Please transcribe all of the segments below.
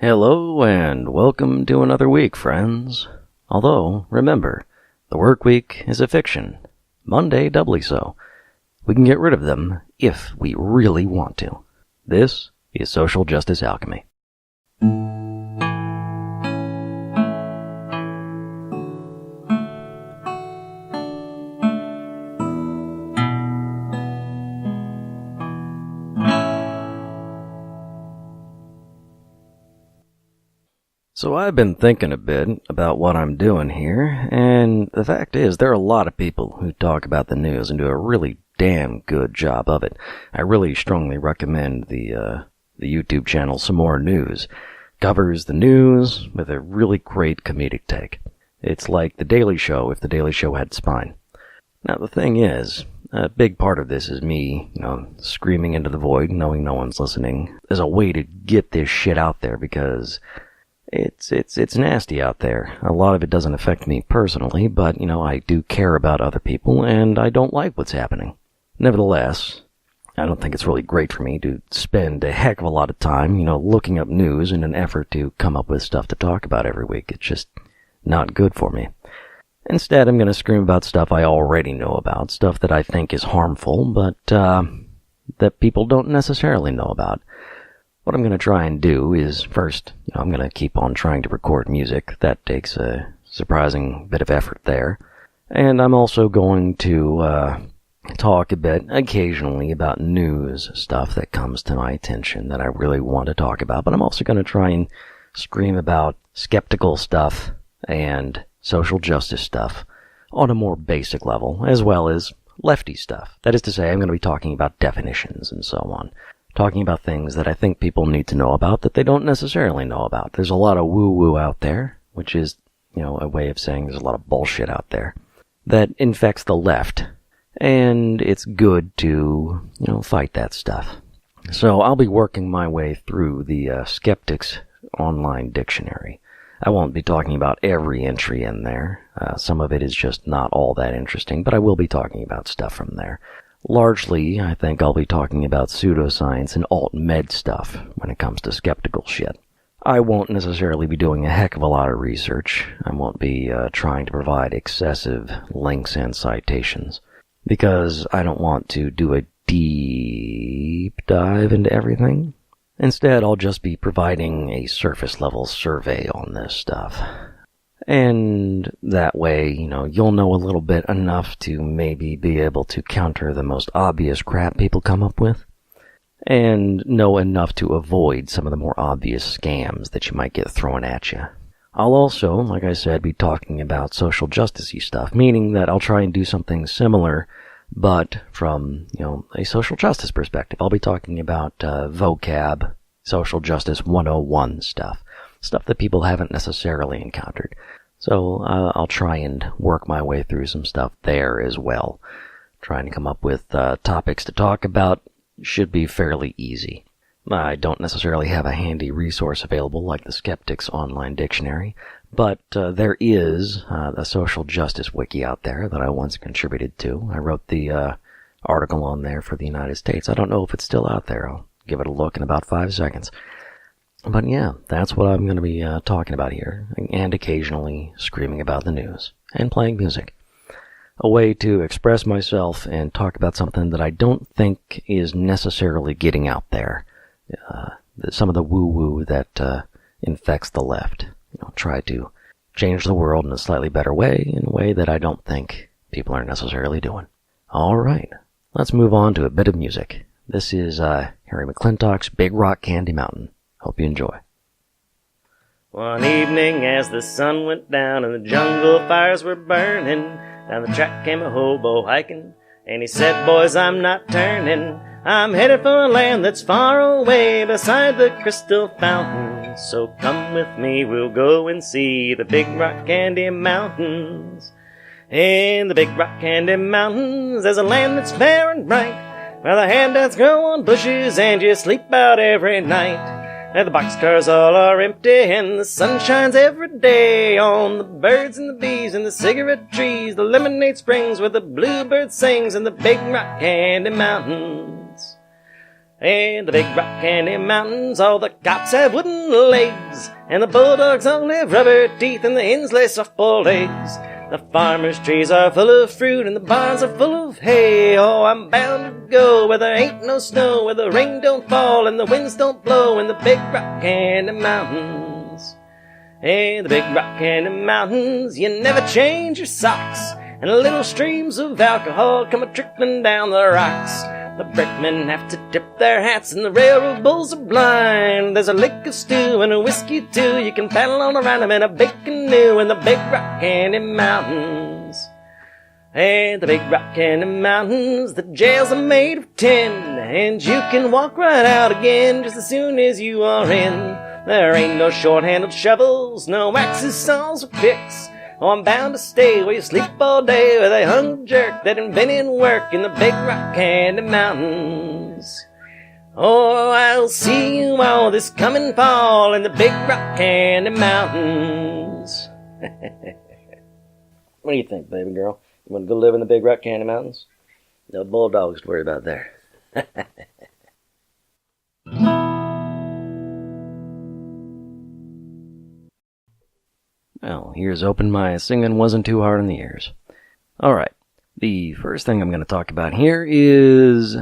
Hello and welcome to another week, friends. Although, remember, the work week is a fiction. Monday doubly so. We can get rid of them if we really want to. This is Social Justice Alchemy. So I've been thinking a bit about what I'm doing here, and the fact is there are a lot of people who talk about the news and do a really damn good job of it. I really strongly recommend the YouTube channel Some More News. Covers the news with a really great comedic take. It's like The Daily Show if The Daily Show had spine. Now the thing is, a big part of this is me, screaming into the void, knowing no one's listening, as a way to get this shit out there because It's nasty out there. A lot of it doesn't affect me personally, but, I do care about other people, and I don't like what's happening. Nevertheless, I don't think it's really great for me to spend a heck of a lot of time, looking up news in an effort to come up with stuff to talk about every week. It's just not good for me. Instead, I'm going to scream about stuff I already know about, stuff that I think is harmful, but that people don't necessarily know about. What I'm going to try and do is, first, I'm going to keep on trying to record music. That takes a surprising bit of effort there. And I'm also going to talk a bit, occasionally, about news stuff that comes to my attention that I really want to talk about. But I'm also going to try and scream about skeptical stuff and social justice stuff on a more basic level, as well as lefty stuff. That is to say, I'm going to be talking about definitions and so on. Talking about things that I think people need to know about that they don't necessarily know about. There's a lot of woo-woo out there, which is, a way of saying there's a lot of bullshit out there that infects the left, and it's good to, fight that stuff. So I'll be working my way through the Skeptics Online Dictionary. I won't be talking about every entry in there. Some of it is just not all that interesting, but I will be talking about stuff from there. Largely, I think I'll be talking about pseudoscience and alt-med stuff when it comes to skeptical shit. I won't necessarily be doing a heck of a lot of research. I won't be trying to provide excessive links and citations, because I don't want to do a deep dive into everything. Instead, I'll just be providing a surface-level survey on this stuff. And that way, you'll know a little bit enough to maybe be able to counter the most obvious crap people come up with, and know enough to avoid some of the more obvious scams that you might get thrown at you. I'll also, like I said, be talking about social justice-y stuff, meaning that I'll try and do something similar, but from, a social justice perspective. I'll be talking about Vocab, social justice 101 stuff that people haven't necessarily encountered. So I'll try and work my way through some stuff there as well. Trying to come up with topics to talk about should be fairly easy. I don't necessarily have a handy resource available like the Skeptics Online Dictionary, but there is a social justice wiki out there that I once contributed to. I wrote the article on there for the United States. I don't know if it's still out there. I'll give it a look in about 5 seconds. But yeah, that's what I'm going to be talking about here, and occasionally screaming about the news, and playing music. A way to express myself and talk about something that I don't think is necessarily getting out there. Some of the woo-woo that infects the left. Try to change the world in a slightly better way, in a way that I don't think people are necessarily doing. Alright, let's move on to a bit of music. This is Harry McClintock's Big Rock Candy Mountain. Hope you enjoy. One evening as the sun went down and the jungle fires were burning, down the track came a hobo hiking, and he said, "Boys, I'm not turning. I'm headed for a land that's far away beside the crystal fountain. So come with me, we'll go and see the Big Rock Candy Mountains. In the Big Rock Candy Mountains, there's a land that's fair and bright, where the handouts grow on bushes and you sleep out every night. And the boxcars all are empty and the sun shines every day on the birds and the bees and the cigarette trees, the lemonade springs where the bluebird sings in the Big Rock Candy Mountains. In the big rock candy mountains, all the cops have wooden legs, and the bulldogs all have rubber teeth, and the hens lay soft-boiled eggs. The farmers' trees are full of fruit, and the barns are full of hay. Oh, I'm bound to go where there ain't no snow, where the rain don't fall and the winds don't blow, in the big rock candy mountains. In the big rock candy mountains, you never change your socks, and little streams of alcohol come a-trickling down the rocks. The brakemen have to tip their hats, and the railroad bulls are blind. There's a lick of stew and a whiskey too. You can paddle on around them in a big canoe in the big rock candy mountains. Hey, the big rock candy mountains, the jails are made of tin, and you can walk right out again just as soon as you are in. There ain't no short-handled shovels, no axes, saws, or picks. Oh, I'm bound to stay where you sleep all day with a hung jerk that invented work in the big rock candy mountains. Oh, I'll see you all this coming fall in the big rock candy mountains. What do you think, baby girl? You want to go live in the big rock candy mountains? No bulldogs to worry about there. Well, here's hoping my singing wasn't too hard on the ears. Alright, the first thing I'm going to talk about here is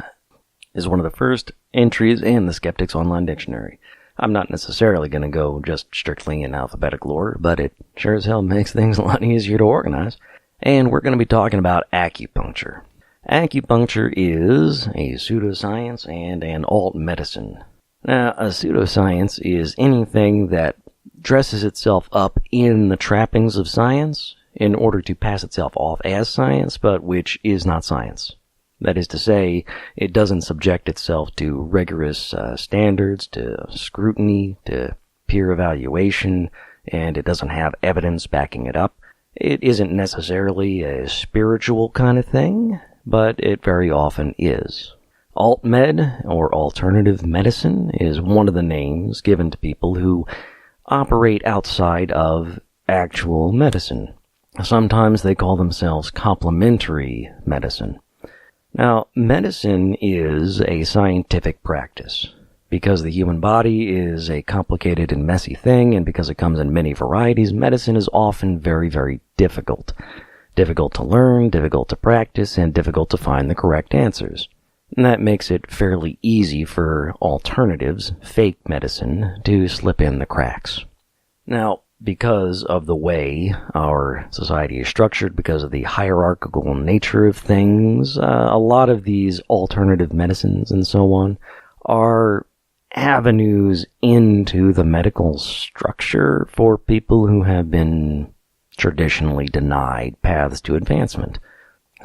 one of the first entries in the Skeptic's Online Dictionary. I'm not necessarily going to go just strictly in alphabetical order, but it sure as hell makes things a lot easier to organize. And we're going to be talking about acupuncture. Acupuncture is a pseudoscience and an alt medicine. Now, a pseudoscience is anything that dresses itself up in the trappings of science in order to pass itself off as science, but which is not science. That is to say, it doesn't subject itself to rigorous standards, to scrutiny, to peer evaluation, and it doesn't have evidence backing it up. It isn't necessarily a spiritual kind of thing, but it very often is. Alt-med, or alternative medicine, is one of the names given to people who operate outside of actual medicine. Sometimes they call themselves complementary medicine. Now, medicine is a scientific practice. Because the human body is a complicated and messy thing, and because it comes in many varieties, medicine is often very, very difficult. Difficult to learn, difficult to practice, and difficult to find the correct answers. And that makes it fairly easy for alternatives, fake medicine, to slip in the cracks. Now, because of the way our society is structured, because of the hierarchical nature of things, a lot of these alternative medicines and so on are avenues into the medical structure for people who have been traditionally denied paths to advancement.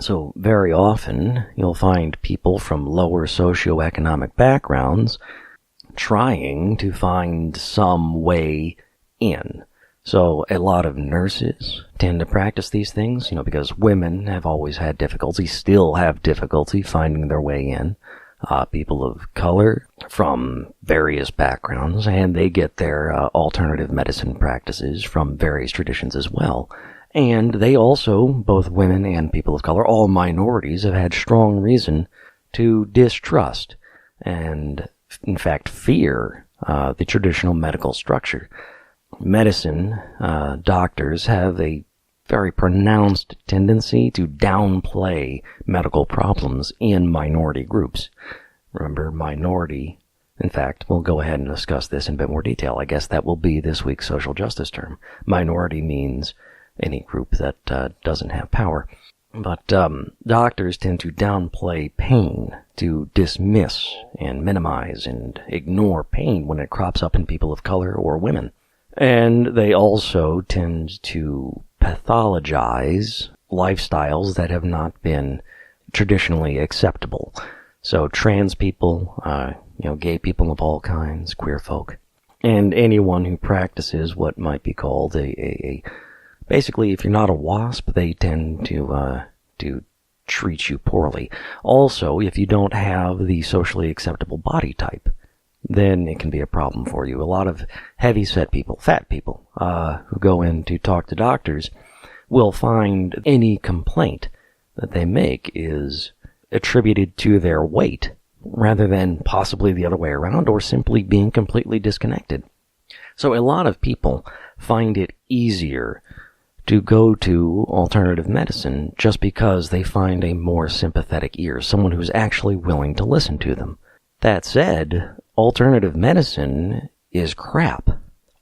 So very often, you'll find people from lower socioeconomic backgrounds trying to find some way in. So a lot of nurses tend to practice these things, because women have always had difficulty, still have difficulty finding their way in. People of color from various backgrounds, and they get their alternative medicine practices from various traditions as well. And they also, both women and people of color, all minorities, have had strong reason to distrust and, in fact, fear the traditional medical structure. Medicine, doctors have a very pronounced tendency to downplay medical problems in minority groups. Remember, minority. In fact, we'll go ahead and discuss this in a bit more detail. I guess that will be this week's social justice term. Minority means any group that doesn't have power. But doctors tend to downplay pain, to dismiss and minimize and ignore pain when it crops up in people of color or women. And they also tend to pathologize lifestyles that have not been traditionally acceptable. So trans people, gay people of all kinds, queer folk, and anyone who practices what might be called basically, if you're not a WASP, they tend to treat you poorly. Also, if you don't have the socially acceptable body type, then it can be a problem for you. A lot of heavy-set people, fat people, who go in to talk to doctors will find any complaint that they make is attributed to their weight rather than possibly the other way around or simply being completely disconnected. So a lot of people find it easier to go to alternative medicine just because they find a more sympathetic ear, someone who's actually willing to listen to them. That said, alternative medicine is crap.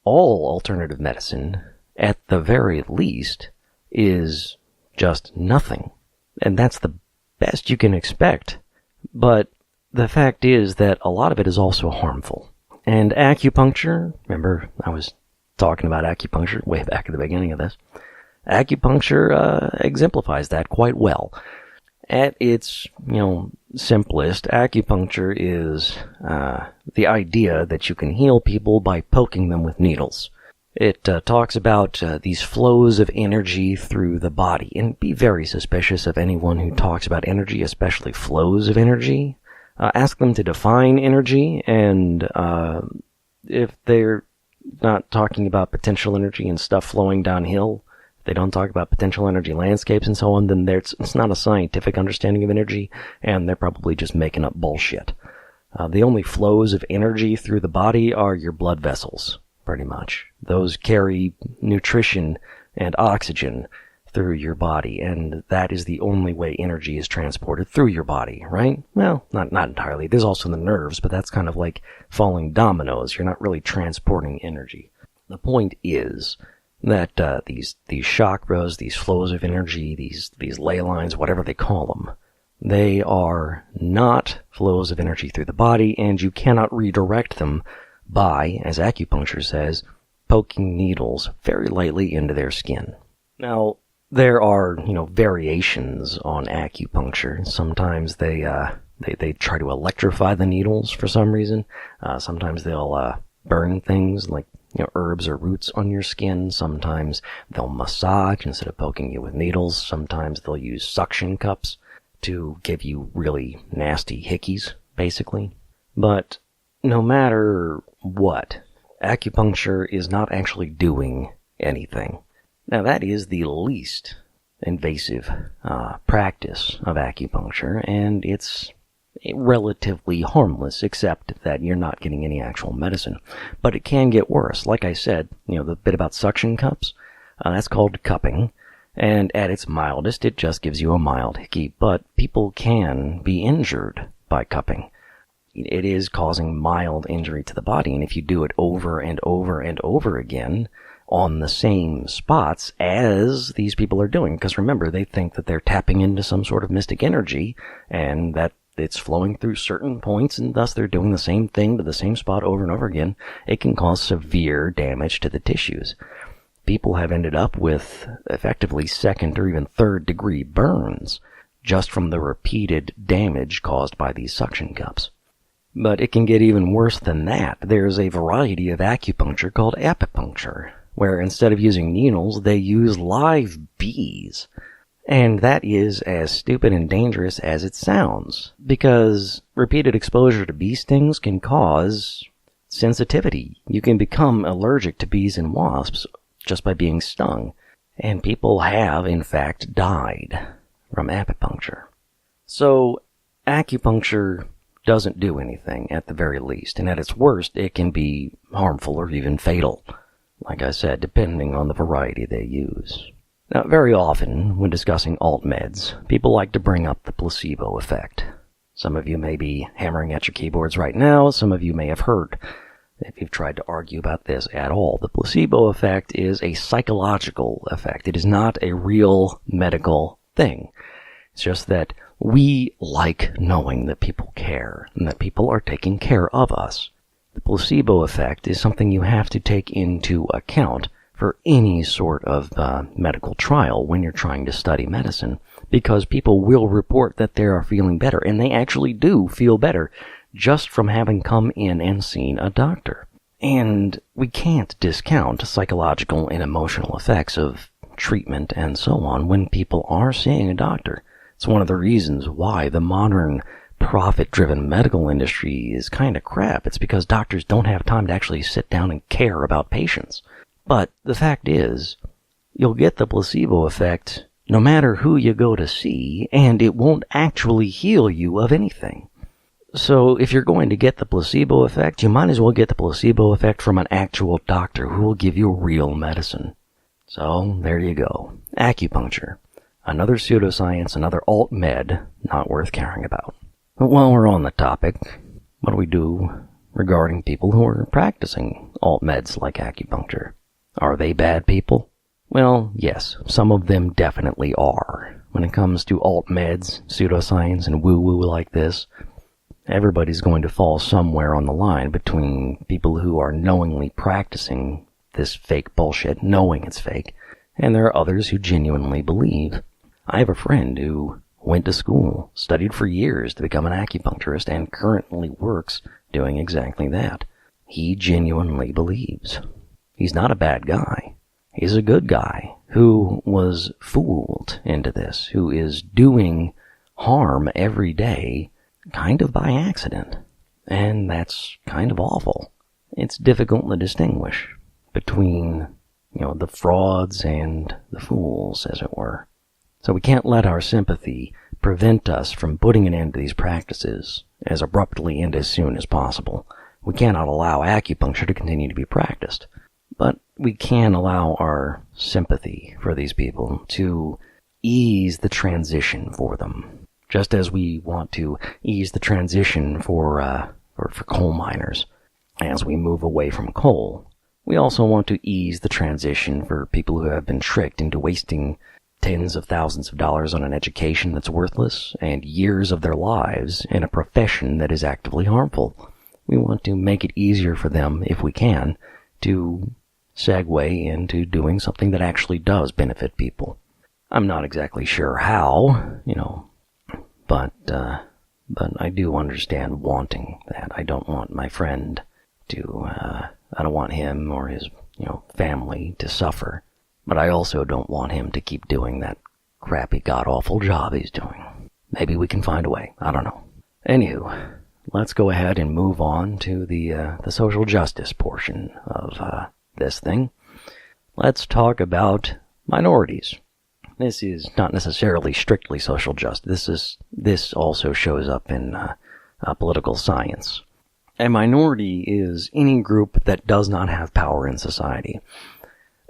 All alternative medicine, at the very least, is just nothing. And that's the best you can expect. But the fact is that a lot of it is also harmful. And acupuncture, remember I was talking about acupuncture way back at the beginning of this, acupuncture exemplifies that quite well. At its, simplest, acupuncture is the idea that you can heal people by poking them with needles. It talks about these flows of energy through the body, and be very suspicious of anyone who talks about energy, especially flows of energy. Ask them to define energy, and if they're not talking about potential energy and stuff flowing downhill, they don't talk about potential energy landscapes and so on, then it's not a scientific understanding of energy, and they're probably just making up bullshit. The only flows of energy through the body are your blood vessels, pretty much. Those carry nutrition and oxygen through your body, and that is the only way energy is transported through your body, right? Well, not entirely. There's also the nerves, but that's kind of like falling dominoes. You're not really transporting energy. The point is that these chakras, these flows of energy, these ley lines, whatever they call them, they are not flows of energy through the body, and you cannot redirect them by, as acupuncture says, poking needles very lightly into their skin. Now, there are, variations on acupuncture. Sometimes they try to electrify the needles for some reason. Sometimes they'll burn things like herbs or roots on your skin. Sometimes they'll massage instead of poking you with needles. Sometimes they'll use suction cups to give you really nasty hickeys, basically. But no matter what, acupuncture is not actually doing anything. Now, that is the least invasive practice of acupuncture, and it's relatively harmless, except that you're not getting any actual medicine. But it can get worse. Like I said, the bit about suction cups, that's called cupping, and at its mildest, it just gives you a mild hickey, but people can be injured by cupping. It is causing mild injury to the body, and if you do it over and over and over again on the same spots as these people are doing, because remember, they think that they're tapping into some sort of mystic energy, and that it's flowing through certain points, and thus they're doing the same thing to the same spot over and over again. It can cause severe damage to the tissues. People have ended up with effectively second or even third degree burns just from the repeated damage caused by these suction cups. But it can get even worse than that. There's a variety of acupuncture called acupuncture, where instead of using needles, they use live bees. And that is as stupid and dangerous as it sounds, because repeated exposure to bee stings can cause sensitivity. You can become allergic to bees and wasps just by being stung. And people have, in fact, died from acupuncture. So, acupuncture doesn't do anything, at the very least, and at its worst, it can be harmful or even fatal, like I said, depending on the variety they use. Now, very often, when discussing alt meds, people like to bring up the placebo effect. Some of you may be hammering at your keyboards right now, some of you may have heard, if you've tried to argue about this at all. The placebo effect is a psychological effect. It is not a real medical thing. It's just that we like knowing that people care, and that people are taking care of us. The placebo effect is something you have to take into account for any sort of medical trial when you're trying to study medicine, because people will report that they are feeling better, and they actually do feel better just from having come in and seen a doctor. And we can't discount psychological and emotional effects of treatment and so on when people are seeing a doctor. It's one of the reasons why the modern profit-driven medical industry is kind of crap. It's because doctors don't have time to actually sit down and care about patients. But the fact is, you'll get the placebo effect no matter who you go to see, and it won't actually heal you of anything. So if you're going to get the placebo effect, you might as well get the placebo effect from an actual doctor who will give you real medicine. So there you go. Acupuncture. Another pseudoscience, another alt-med, not worth caring about. But while we're on the topic, what do we do regarding people who are practicing alt-meds like acupuncture? Are they bad people? Well, yes, some of them definitely are. When it comes to alt-meds, pseudoscience, and woo-woo like this, everybody's going to fall somewhere on the line between people who are knowingly practicing this fake bullshit, knowing it's fake, and there are others who genuinely believe. I have a friend who went to school, studied for years to become an acupuncturist, and currently works doing exactly that. He genuinely believes. He's not a bad guy. He's a good guy who was fooled into this, who is doing harm every day kind of by accident. And that's kind of awful. It's difficult to distinguish between, the frauds and the fools, as it were. So we can't let our sympathy prevent us from putting an end to these practices as abruptly and as soon as possible. We cannot allow acupuncture to continue to be practiced. But we can allow our sympathy for these people to ease the transition for them. Just as we want to ease the transition for coal miners as we move away from coal. We also want to ease the transition for people who have been tricked into wasting tens of thousands of dollars on an education that's worthless and years of their lives in a profession that is actively harmful. We want to make it easier for them, if we can, to segue into doing something that actually does benefit people. I'm not exactly sure how, but I do understand wanting that. I don't want my friend to, I don't want him or his, family to suffer. But I also don't want him to keep doing that crappy, god-awful job he's doing. Maybe we can find a way. I don't know. Anywho, let's go ahead and move on to the social justice portion of this thing. Let's talk about minorities. This is not necessarily strictly social justice. This also shows up in political science. A minority is any group that does not have power in society.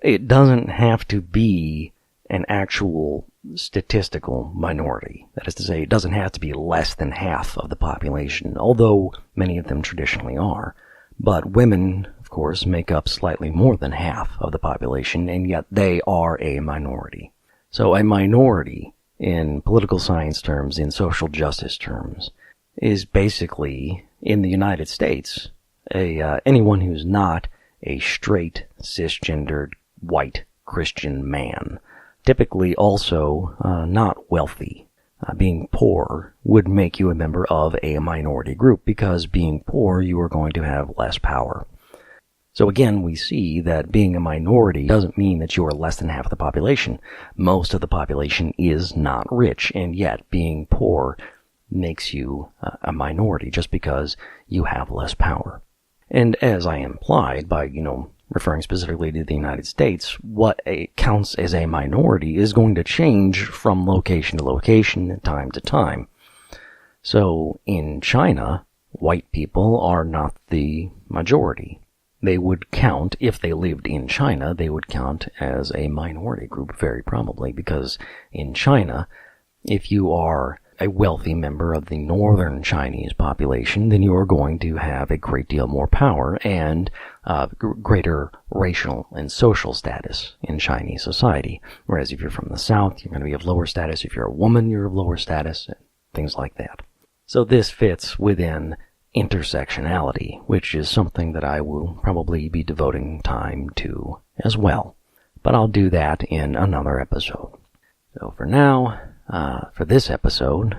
It doesn't have to be an actual statistical minority. That is to say, it doesn't have to be less than half of the population, although many of them traditionally are. But women, of course, make up slightly more than half of the population, and yet they are a minority. So a minority, in political science terms, in social justice terms, is basically, in the United States, anyone who's not a straight, cisgendered, white Christian man. Typically also not wealthy. Being poor would make you a member of a minority group, because being poor, you are going to have less power. So again, we see that being a minority doesn't mean that you are less than half of the population. Most of the population is not rich, and yet being poor makes you a minority just because you have less power. And as I implied by, referring specifically to the United States, what counts as a minority is going to change from location to location and time to time. So in China, white people are not the majority. They would count, if they lived in China, they would count as a minority group very probably, because in China, if you are a wealthy member of the northern Chinese population, then you are going to have a great deal more power and greater racial and social status in Chinese society. Whereas if you're from the south, you're going to be of lower status. If you're a woman, you're of lower status, and things like that. So this fits within intersectionality, which is something that I will probably be devoting time to as well. But I'll do that in another episode. So for now, for this episode,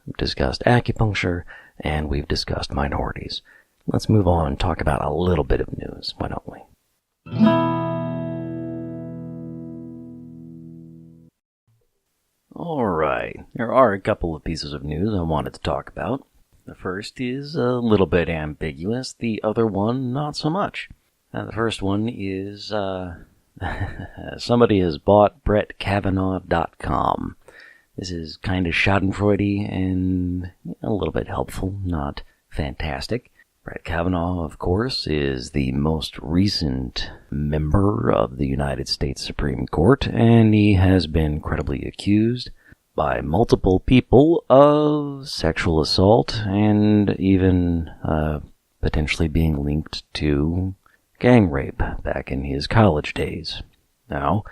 we've discussed acupuncture and we've discussed minorities. Let's move on and talk about a little bit of news, why don't we? Alright, there are a couple of pieces of news I wanted to talk about. The first is a little bit ambiguous, the other one not so much. The first one is somebody has bought BrettKavanaugh.com. This is kind of schadenfreude and a little bit helpful, not fantastic. Brett Kavanaugh, of course, is the most recent member of the United States Supreme Court, and he has been credibly accused by multiple people of sexual assault and even potentially being linked to gang rape back in his college days. Now,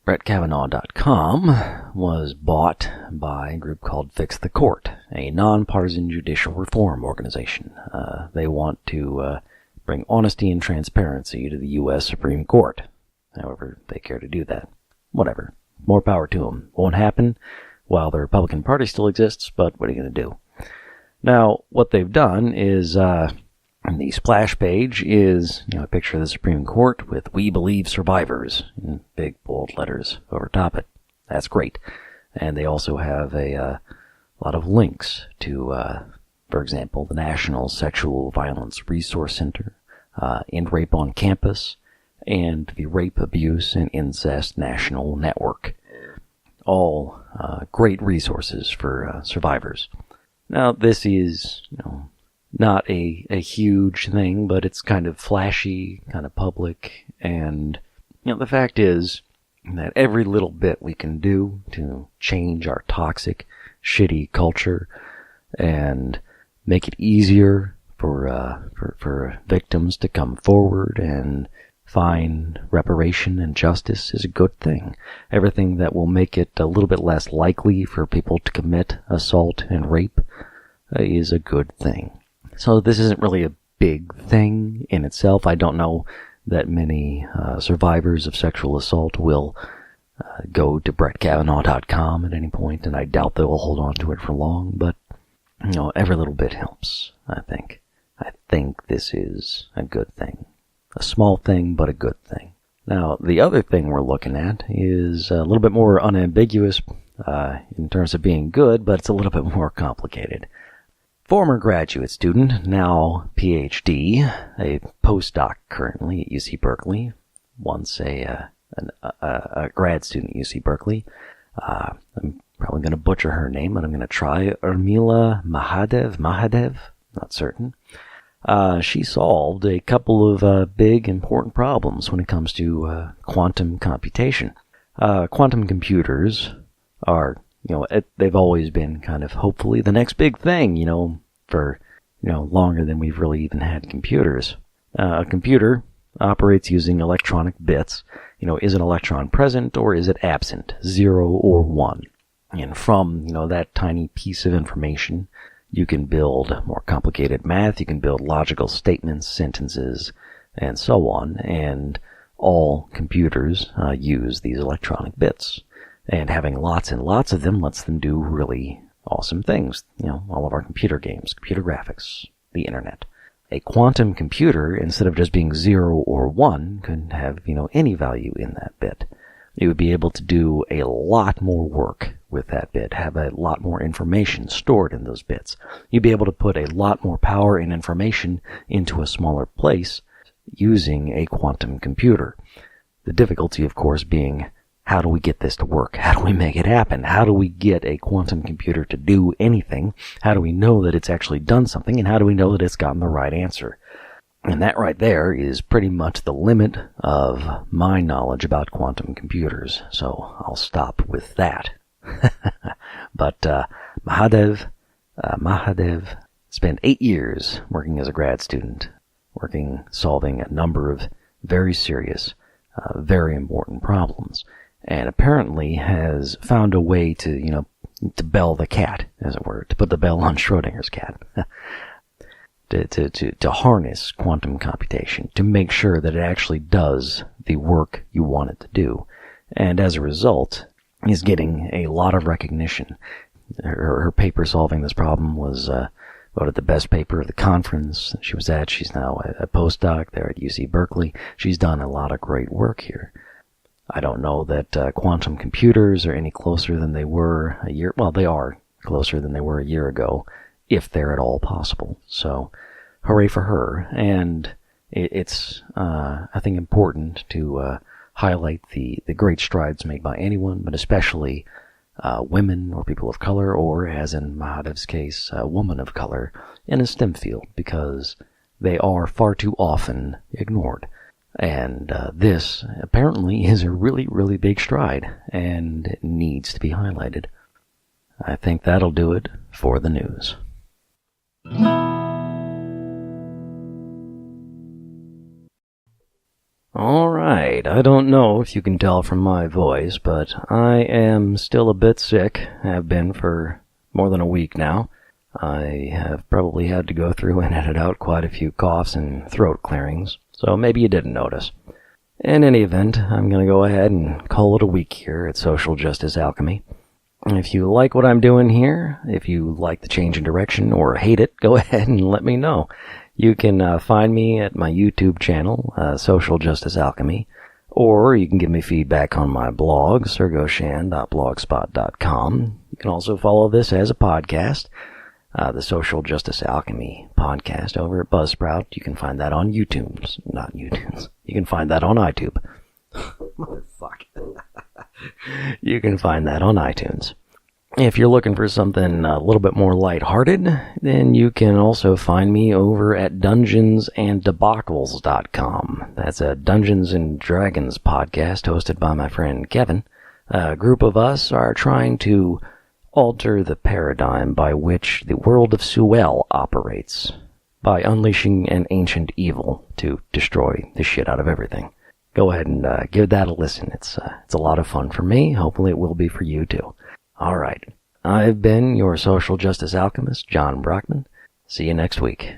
BrettKavanaugh.com was bought by a group called Fix the Court, a nonpartisan judicial reform organization. They want to bring honesty and transparency to the U.S. Supreme Court. However they care to do that. Whatever. More power to them. Won't happen while the Republican Party still exists, but what are you going to do? Now, what they've done is, the splash page is, a picture of the Supreme Court with "We Believe Survivors" in big bold letters over top it. That's great. And they also have a lot of links to, for example, the National Sexual Violence Resource Center, End Rape on Campus, and the Rape, Abuse, and Incest National Network. All great resources for survivors. Now, this is, not a huge thing, but it's kind of flashy, kind of public, and, the fact is that every little bit we can do to change our toxic, shitty culture and make it easier for victims to come forward and find reparation and justice is a good thing. Everything that will make it a little bit less likely for people to commit assault and rape is a good thing. So this isn't really a big thing in itself. I don't know that many survivors of sexual assault will go to BrettKavanaugh.com at any point, and I doubt they will hold on to it for long, but, every little bit helps, I think. I think this is a good thing. A small thing, but a good thing. Now, the other thing we're looking at is a little bit more unambiguous in terms of being good, but it's a little bit more complicated. Former graduate student, now PhD, a postdoc currently at UC Berkeley, once a grad student at UC Berkeley. I'm probably going to butcher her name, but I'm going to try. Urmila Mahadev, not certain. She solved a couple of big, important problems when it comes to quantum computation. Quantum computers are, they've always been kind of, hopefully, the next big thing, for, longer than we've really even had computers. A computer operates using electronic bits. Is an electron present or is it absent? 0 or 1. And from, that tiny piece of information, you can build more complicated math, you can build logical statements, sentences, and so on, and all computers use these electronic bits. And having lots and lots of them lets them do really awesome things. All of our computer games, computer graphics, the internet. A quantum computer, instead of just being 0 or 1, could have, any value in that bit. It would be able to do a lot more work with that bit, have a lot more information stored in those bits. You'd be able to put a lot more power and information into a smaller place using a quantum computer. The difficulty, of course, being, how do we get this to work? How do we make it happen? How do we get a quantum computer to do anything? How do we know that it's actually done something? And how do we know that it's gotten the right answer? And that right there is pretty much the limit of my knowledge about quantum computers. So I'll stop with that. But Mahadev spent 8 years working as a grad student, solving a number of very serious, very important problems, and apparently has found a way to, to bell the cat, as it were, to put the bell on Schrodinger's cat, to harness quantum computation, to make sure that it actually does the work you want it to do, and as a result, is getting a lot of recognition. Her paper solving this problem was voted the best paper of the conference she was at. She's now a postdoc there at UC Berkeley. She's done a lot of great work here. I don't know that quantum computers are any closer than they were a year. Well, they are closer than they were a year ago, if they're at all possible. So, hooray for her. And it's I think, important to highlight the great strides made by anyone, but especially women or people of color, or, as in Mahadev's case, a woman of color in a STEM field, because they are far too often ignored. And this apparently is a really, really big stride, and it needs to be highlighted. I think that'll do it for the news. Alright, I don't know if you can tell from my voice, but I am still a bit sick. Have been for more than a week now. I have probably had to go through and edit out quite a few coughs and throat clearings, so maybe you didn't notice. In any event, I'm going to go ahead and call it a week here at Social Justice Alchemy. If you like what I'm doing here, if you like the change in direction or hate it, go ahead and let me know. You can find me at my YouTube channel, Social Justice Alchemy, or you can give me feedback on my blog, surgoshan.blogspot.com. You can also follow this as a podcast, the Social Justice Alchemy podcast over at Buzzsprout. You can find that on YouTube. Not YouTube. You can find that on iTunes. Motherfucker. You can find that on iTunes. If you're looking for something a little bit more lighthearted, then you can also find me over at dungeonsanddebacles.com. That's a Dungeons and Dragons podcast hosted by my friend Kevin. A group of us are trying to alter the paradigm by which the world of Suel operates, by unleashing an ancient evil to destroy the shit out of everything. Go ahead and give that a listen. It's a lot of fun for me. Hopefully it will be for you too. Alright, I've been your social justice alchemist, John Brockman. See you next week.